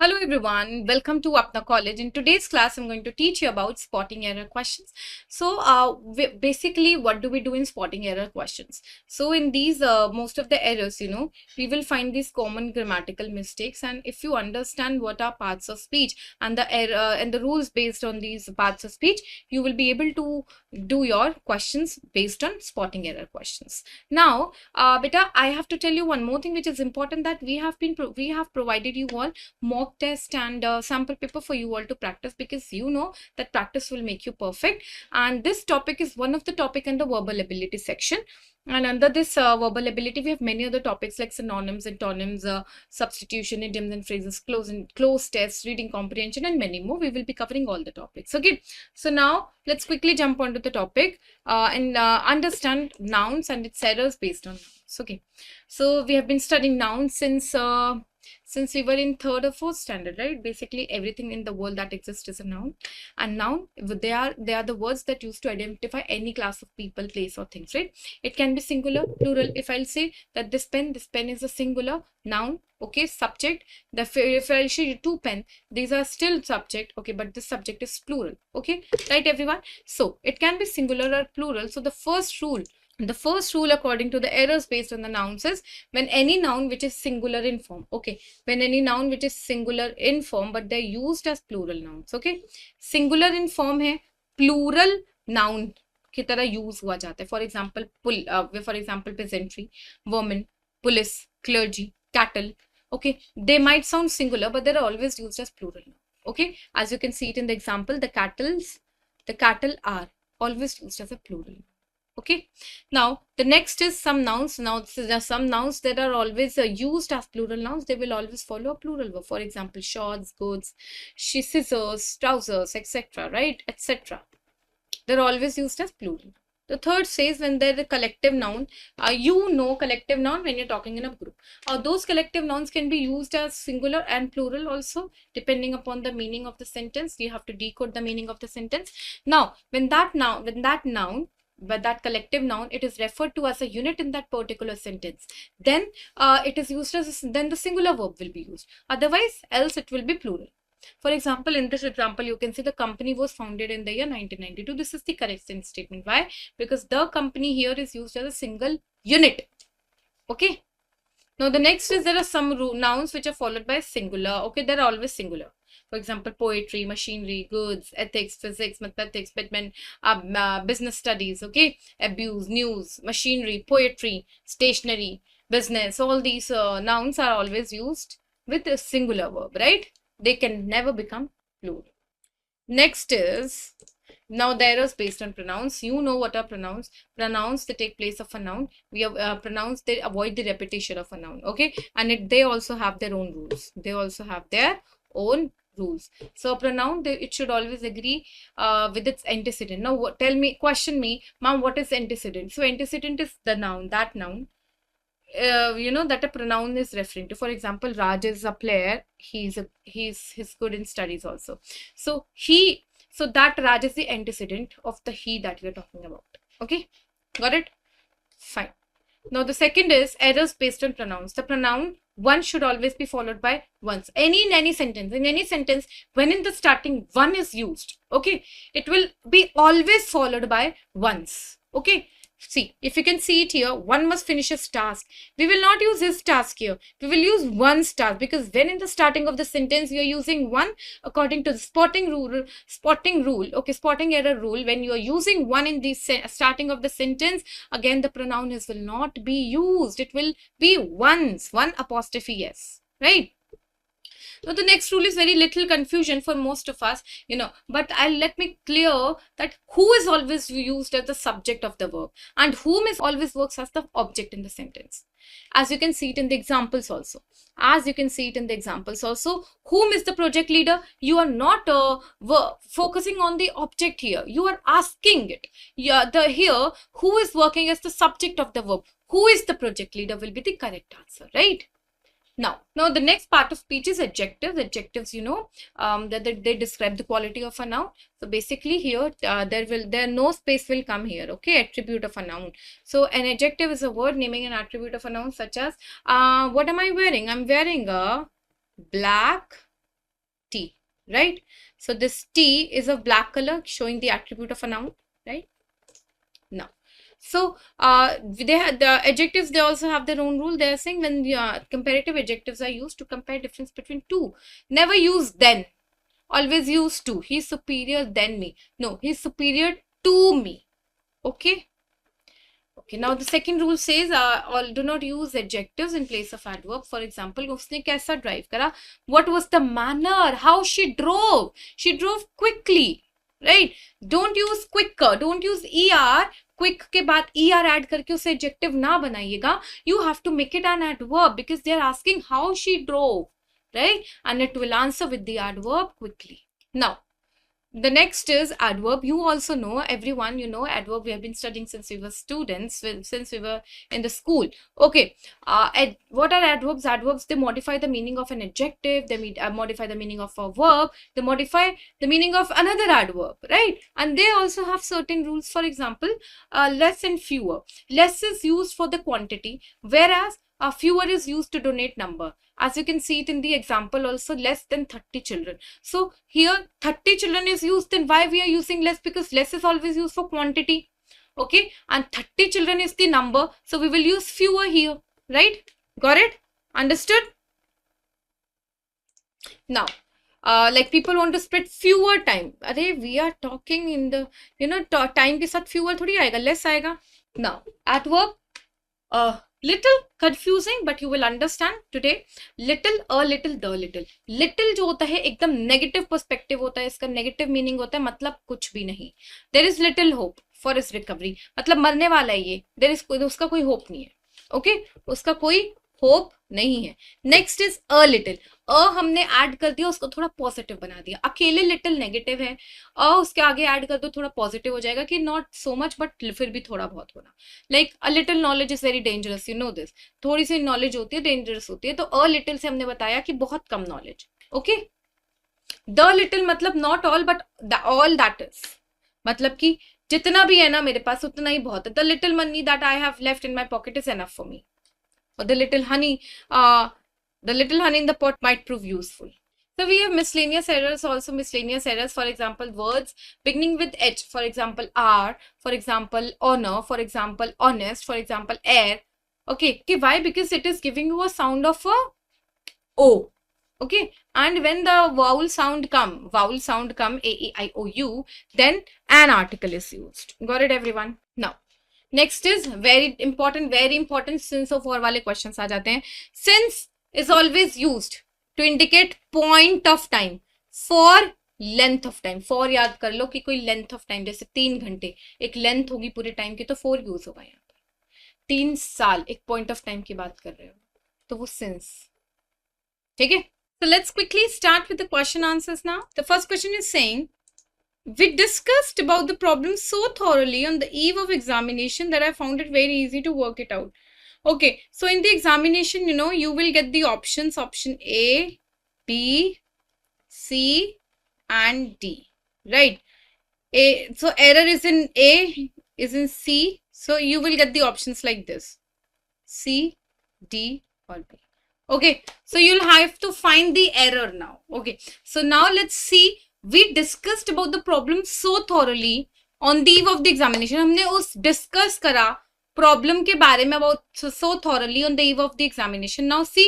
Hello everyone, welcome to Apna College. In today's class, I'm going to teach you about spotting error questions. So, basically, what do we do in spotting error questions? So, in these, most of the errors, we will find these common grammatical mistakes. And if you understand what are parts of speech and the error and the rules based on these parts of speech, you will be able to do your questions based on spotting error questions. Now, beta, I have to tell you one more thing which is important, that we have provided you all mock test and sample paper for you all to practice, because you know that practice will make you perfect. And this topic is one of the topic in the verbal ability section. And under this verbal ability, we have many other topics like synonyms, antonyms, substitution, idioms and phrases, close tests, reading comprehension, and many more. We will be covering all the topics. Okay. So now let's quickly jump onto the topic and understand nouns and its errors based on nouns. Okay. So we have been studying nouns since we were in third or fourth standard, right? Basically, everything in the world that exists is a noun. And noun, they are the words that used to identify any class of people, place, or things, right? It can be singular, plural. If I'll say that this pen is a singular noun, okay, subject. If I'll show you two pen, these are still subject, okay, but this subject is plural, okay, right, everyone? So it can be singular or plural. So the first rule according to the errors based on the nouns is when any noun which is singular in form, okay, when any noun which is singular in form but they're used as plural nouns, okay, singular in form है, plural noun की तरह use हुआ जाता है. For example, peasantry, woman, police, clergy, cattle, okay, they might sound singular but they're always used as plural noun, okay, as you can see it in the example, the cattle are always used as a plural. Okay, now the next is some nouns. Now there are some nouns that are always used as plural nouns. They will always follow a plural verb. For example, shorts, goods, scissors, trousers, etc. Right, etc. They're always used as plural. The third says when they're a collective noun, collective noun when you're talking in a group. Those collective nouns can be used as singular and plural also, depending upon the meaning of the sentence. You have to decode the meaning of the sentence. Now, when that collective noun, it is referred to as a unit in that particular sentence, then it is used as, then the singular verb will be used. Otherwise, else it will be plural. For example, in this example, you can see the company was founded in the year 1992. This is the correct sense statement. Why? Because the company here is used as a single unit. Okay. Now, the next is there are some nouns which are followed by singular. Okay, they're always singular. For example, poetry, machinery, goods, ethics, physics, mathematics, business studies, okay, abuse, news, machinery, poetry, stationery, business. All these nouns are always used with a singular verb, right? They can never become plural. Next is, now the errors based on pronouns. You know what are pronouns. Pronouns, they take place of a noun. We have pronouns, they avoid the repetition of a noun, okay, and they also have their own rules. They also have their own rules. So a pronoun, it should always agree with its antecedent. Now question me, ma'am, what is antecedent? So antecedent is the noun, that noun that a pronoun is referring to. For example, Raj is a player. He's good in studies also. So that Raj is the antecedent of the he that we are talking about. Okay, got it? Fine. Now the second is errors based on pronouns. The pronoun one should always be followed by once. In any sentence, when in the starting one is used, okay, it will be always followed by once. Okay. See, if you can see it here, one must finish his task. We will not use his task here. We will use one's task, because when in the starting of the sentence, we are using one according to the spotting error rule. When you are using one in the starting of the sentence, again, the pronoun will not be used. It will be once, one apostrophe s, right? So the next rule is very little confusion for most of us, but let me clear that who is always used as the subject of the verb and whom is always works as the object in the sentence. As you can see it in the examples also. Whom is the project leader? You are not focusing on the object here. You are asking it. Here, who is working as the subject of the verb? Who is the project leader will be the correct answer, right? Now the next part of speech is adjectives. Adjectives, that they describe the quality of a noun. So basically here, no space will come here. Okay, attribute of a noun. So an adjective is a word naming an attribute of a noun, such as what am I wearing? I'm wearing a black T, right? So this T is of black color, showing the attribute of a noun, right? Now, so they have the adjectives, they also have their own rule. They are saying when comparative adjectives are used to compare difference between two, never use then, always use to. He's superior than me. No, he's superior to me. Okay. Okay, now the second rule says do not use adjectives in place of adverb. For example, उसने कैसा drive करा? What was the manner? How she drove? She drove quickly, right? Don't use quicker. Don't use er. Quick के बाद er add करके उसे adjective ना बनाइएगा. You have to make it an adverb because they are asking how she drove, right? And it will answer with the adverb quickly. Now, the next is adverb. You also know, everyone, you know adverb. We have been studying since we were students, since we were in the school. Okay, what are adverbs? Adverbs, they modify the meaning of an adjective, they modify the meaning of a verb, they modify the meaning of another adverb, right? And they also have certain rules. For example, less and fewer. Less is used for the quantity, whereas fewer is used to denote number. As you can see it in the example also, less than 30 children. So here 30 children is used, then why we are using less? Because less is always used for quantity. Okay, and 30 children is the number, so we will use fewer here, right? Got it? Understood? Now, like people want to spend fewer time. Arey, we are talking in the, you know, time ke sath fewer thodi aayega, less aayega. Now, adverb, little confusing, but you will understand today. Little, a little, the little. Little जो होता है एकदम negative perspective होता है, इसका negative meaning होता है मतलब कुछ भी नहीं. There is little hope for his recovery. मतलब मरने वाला है ये. There is उसका कोई hope नहीं है. Okay, उसका कोई होप नहीं है. Next is a little. हमने ऐड कर दिया, उसको थोड़ा पॉजिटिव बना दिया. अकेले लिटिल नेगेटिव है, उसके आगे ऐड कर दो थोड़ा पॉजिटिव हो जाएगा कि नॉट सो मच बट फिर भी थोड़ा बहुत होना. Like a little knowledge is very dangerous, you know this. थोड़ी सी नॉलेज होती है डेंजरस होती है. तो अ लिटिल से हमने बताया कि बहुत कम नॉलेज. ओके, द लिटिल मतलब not all but all that is, मतलब कि जितना भी है ना मेरे पास उतना ही बहुत है. The little money that I have left in my pocket is enough for me. Or the little honey in the pot might prove useful. So we have miscellaneous errors, also miscellaneous errors. For example, words beginning with H, for example, R, for example, honor, for example, honest, for example, air. Okay, why? Because it is giving you a sound of a O. Okay, and when the vowel sound come, A, E, I, O, U, then an article is used. Got it, everyone? Now, next is very important since of और वाले questions आ जाते हैं. Since is always used to indicate point of time for length of time. For याद कर लो कि कोई length of time, जैसे 3 घंटे एक length होगी पूरे time की, तो for use होगा यहाँ पर. 3 साल एक point of time की बात कर रहे हो तो वो since. ठीक है, so let's quickly start with the question answers now. The first question is saying, we discussed about the problem so thoroughly on the eve of examination that I found it very easy to work it out. Okay, so in the examination, you know, you will get the options, option A, B, C, and D, right? So error is in A, is in C, so you will get the options like this, C, D, or B. Okay, so you'll have to find the error now. Okay, so now let's see. We discussed about the problem so thoroughly on the eve of the examination. हमने उस discuss करा problem के बारे में about so thoroughly on the eve of the examination. Now see,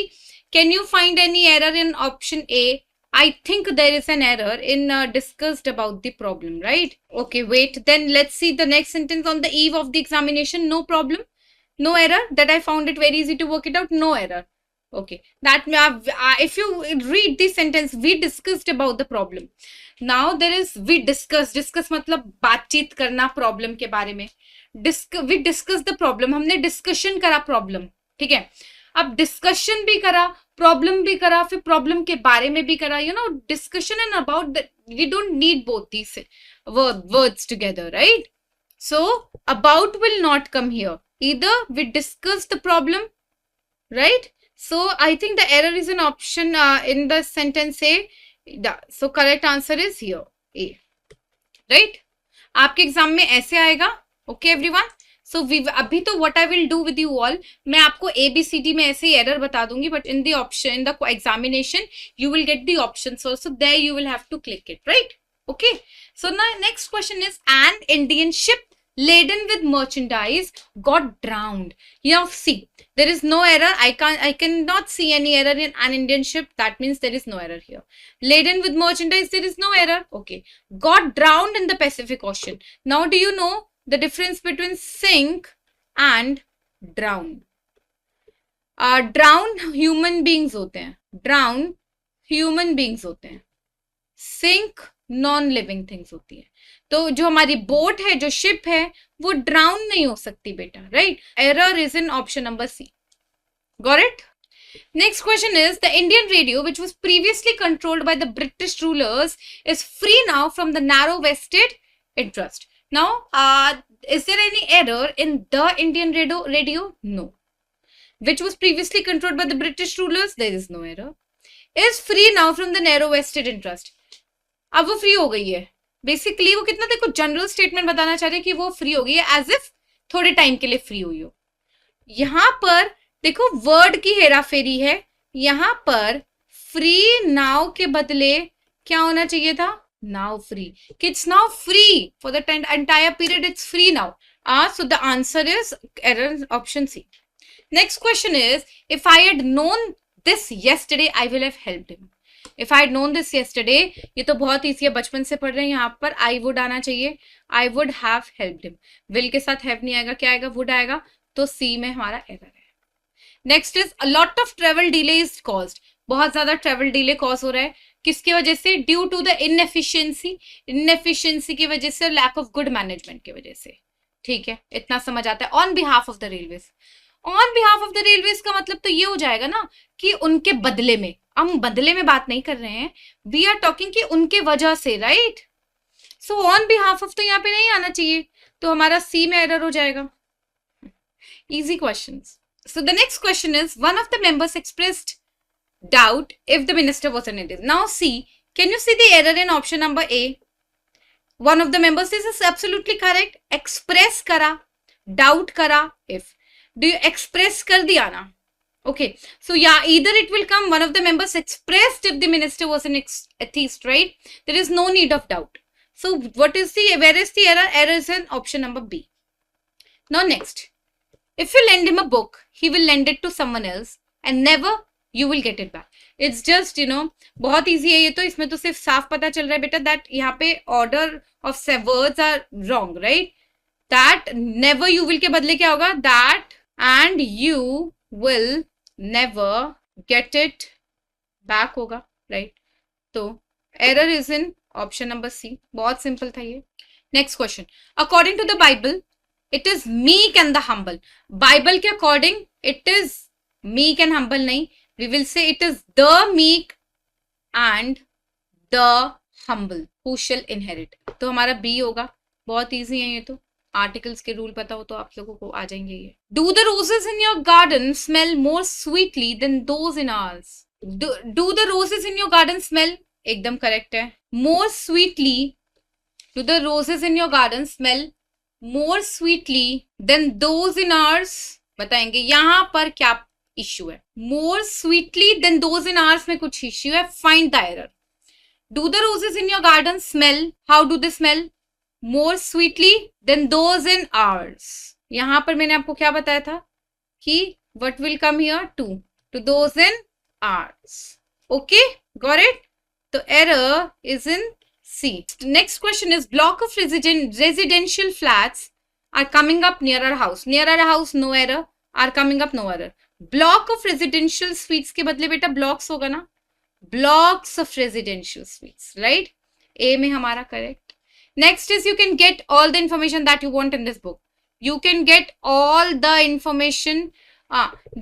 can you find any error in option A? I think there is an error in discussed about the problem, right? Okay, wait. Then let's see the next sentence. On the eve of the examination, no problem, no error. That I found it very easy to work it out. No error. Okay, that if you read this sentence, we discussed about the problem. Now there is we discuss मतलब बातचीत करना problem के बारे में. We discuss the problem, हमने discussion करा problem. ठीक है, अब डिस्कशन भी करा, प्रॉब्लम भी करा, फिर प्रॉब्लम के बारे में भी करा. You know, discussion and about that, we don't need both these words together, right? So about will not come here. Either we discuss the problem, right? So I think the error is an option in the sentence A. So correct answer is here A, right? आपके exam में ऐसे आएगा. Okay everyone, so अभी तो what I will do with you all, मैं आपको ABCD में ऐसे ही एरर बता दूंगी, but in the option, in the examination you will get the options also, there you will have to click it, right? Okay, so now next question is, an Indian ship laden with merchandise got drowned. Now see, there is no error. I cannot see any error in an Indian ship. That means there is no error here. Laden with merchandise, there is no error. Okay, got drowned in the Pacific Ocean. Now do you know the difference between sink and drown? Drown human beings होते हैं, drown human beings होते हैं, sink non living things होती है। तो जो हमारी boat है, जो शिप है, वो ड्राउन नहीं हो सकती बेटा, right? Error is in option number C. Got it? Next question is, the Indian radio which was previously controlled by the British rulers is free now from the narrow vested interest. Now is there any error in the Indian radio? No. Which was previously controlled by the British rulers? There is no error. Is free now from the narrow vested interest. अब वो free हो गई है। Basically वो कितना, देखो, general statement बताना चाह रहे हैं कि वो फ्री हो गई है, एज इफ थोड़े टाइम के लिए फ्री हुई हो। यहां पर देखो वर्ड की हेराफेरी है, यहां पर फ्री नाउ के बदले क्या होना चाहिए था? Now free. Kids now free for the entire period, it's free now. So the answer is error option C. Next question is, if I had known this yesterday I will have helped him. If I had known this yesterday, ये तो बहुत easy है, बचपन से पढ़ रहे हैं, यहाँ पर आई वुड आना चाहिए, I would have helped him. Will के साथ हैव नहीं आएगा, क्या आएगा? वुड आएगा। तो सी में हमारा एरर है। Next is, a lot of travel delay is caused. बहुत ज्यादा ट्रेवल डिले कॉज हो रहा है, किसकी वजह से? Due to the inefficiency, inefficiency की वजह से, लैक ऑफ गुड मैनेजमेंट की वजह से। ठीक है, इतना समझ आता है। On behalf of the railways, on behalf of the railways का मतलब तो ये हो जाएगा ना कि उनके बदले में, हम बदले में बात नहीं कर रहे हैं, वी आर टॉकिंग कि उनके वजह से, right? So on behalf of तो यहाँ पे नहीं आना चाहिए, तो हमारा सी में एरर हो जाएगा। Easy questions. So the next question is, one of the members expressed doubt if the minister was an idiot. Now see, can you see the error in option number A? One of the members, this is absolutely correct. Express करा, doubt करा, if do you express कर दिया ना? Okay, so yeah, either it will come, one of the members expressed if the minister was an atheist, right? There is no need of doubt. So what is the, where is the error? Error is in option number B. Now next, if you lend him a book, he will lend it to someone else and never you will get it back. It's just, you know, बहुत easy है ये तो, इसमें तो सिर्फ साफ पता चल रहा है बेटा that यहाँ पे order of words are wrong, right? That never you will के बदले क्या होगा? That and you will never get it back होगा, right? तो error is in option number C. बहुत simple था ये। Next question. According to the Bible, it is meek and the humble. Bible के according it is meek and humble नहीं, we will say it is the meek and the humble who shall inherit. तो हमारा B होगा। बहुत easy है ये तो, articles के रूल पता हो तो आप लोगों को आ जाएंगे ये। Do the roses in your garden smell more sweetly than those in ours? Do the roses in your garden smell, एकदम करेक्ट है। More sweetly, do the roses in your garden smell more sweetly than those in ours, बताएंगे यहाँ पर क्या issue है। More sweetly than those in ours में कुछ issue है, find the error. Do the roses in your garden smell, how do they smell? more sweetly than those in ours. यहां पर मैंने आपको क्या बताया था कि what will come here? to those in ours. Okay, got it? तो error is in C. Next question is, block of residential flats are coming up near our house. Near our house, no error. Are coming up, no error. Block of residential suites के बदले बेटा blocks होगा ना, blocks of residential suites, right? A में हमारा correct. Next is, you can get all the information that you want in this book. You can get all the information.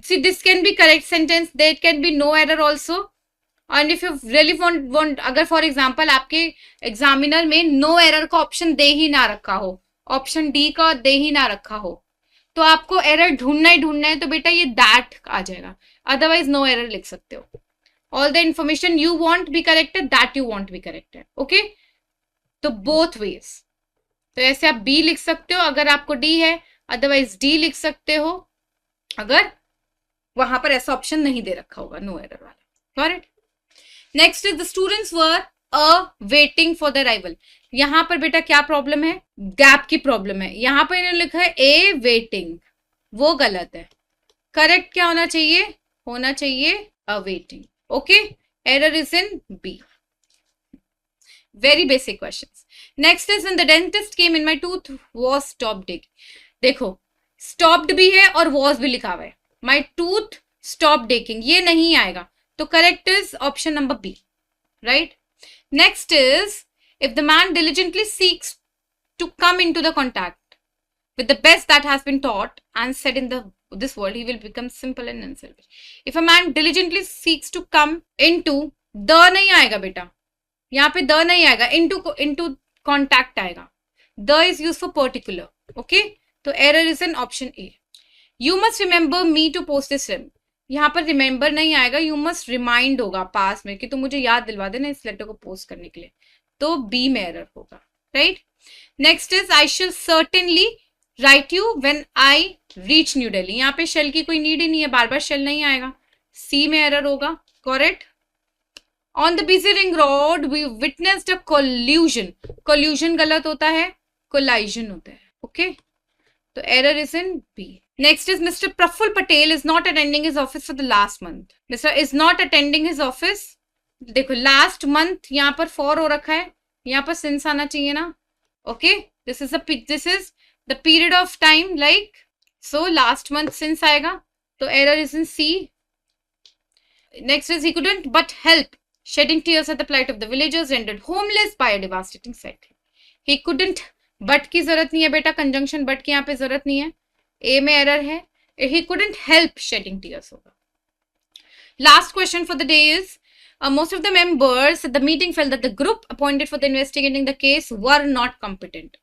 See, this can be correct sentence. There can be no error also. And if you really want, अगर for example आपके examiner में no error का option दे ही ना रखा हो, option D का दे ही ना रखा हो, तो आपको error ढूंढना है तो बेटा ये that आ जाएगा. Otherwise no error लिख सकते हो. All the information you want be corrected, that you want be corrected. Okay? तो बोथ वेज, तो ऐसे आप बी लिख सकते हो, अगर आपको डी है अदरवाइज डी लिख सकते हो अगर वहां पर ऐसा ऑप्शन नहीं दे रखा होगा नो एरर वाला। Correct. Next is the students were waiting for the arrival. यहां पर बेटा क्या प्रॉब्लम है, गैप की प्रॉब्लम है। यहां पर इन्होंने लिखा है ए वेटिंग, वो गलत है। करेक्ट क्या होना चाहिए, होना चाहिए awaiting. Okay, error is in B. Very basic questions. Next is in the dentist came in my tooth was stopped decaying. देखो स्टॉप्ड भी है और वॉज भी लिखा हुआ है, माय टूथ स्टॉप डेकिंग ये नहीं आएगा, तो correct is option number B, right. Next is if the man diligently seeks to come into the contact with the best that has been taught and said in this world, he will become simple and unselfish. If a man diligently seeks to come into, the नहीं आएगा बेटा, यहाँ पे the नहीं आएगा, into contact आएगा। The is used for particular, okay? तो error is in option A. You must remember me to post this sim. यहाँ पर रिमेंबर नहीं आएगा, यू मस्ट रिमाइंड होगा पास में कि तुम मुझे याद दिलवा देना इस लेटर को पोस्ट करने के लिए, तो बी में एरर होगा, राइट। नेक्स्ट इज आई शिल certainly right you when I reach new Delhi. यहाँ पे शेल की कोई नीड ही नहीं है, बार बार शेल नहीं आएगा, सी में एरर होगा, correct. On the busy ring road we witnessed a collusion, collusion गलत होता है, कोलाइजन होता है, ओके तो error is in B. Next is Mr. Praful Patel is not attending his office for the last month. Mr. is not attending his office. देखो last month यहाँ पर for हो रखा है, यहाँ पर since आना चाहिए ना, okay? This is the period of time, like so last month since आएगा, तो error is in C. Next is he couldn't but help shedding tears at the plight of the villagers rendered homeless by a devastating cyclone. He couldn't, but की जरूरत नहीं है बेटा, conjunction but की यहाँ पे जरूरत नहीं है, ए में एरर है, he couldn't help shedding tears होगा। Last question for the day is most of the members at the meeting felt that the group appointed for the investigating the case were not competent.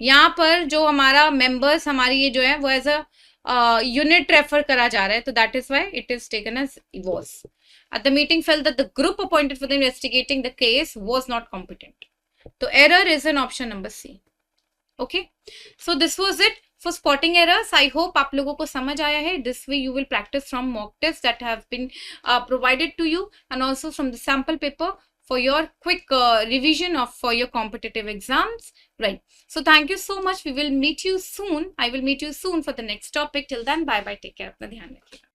यहाँ पर जो हमारा members हमारी ये जो है वो एज अ यूनिट रेफर करा जा रहा है, तो that is why it is taken as was. At the meeting felt that the group appointed for the investigating the case was not competent. तो error is in option number C. Okay, so this was it for spotting errors. I hope आप लोगों को समझ आया है. This way you will practice from mock tests that have been provided to you and also from the sample paper for your quick revision of for your competitive exams, right? So thank you so much. We will meet you soon. I will meet you soon for the next topic. Till then, bye bye. Take care. अपना ध्यान रखिएगा.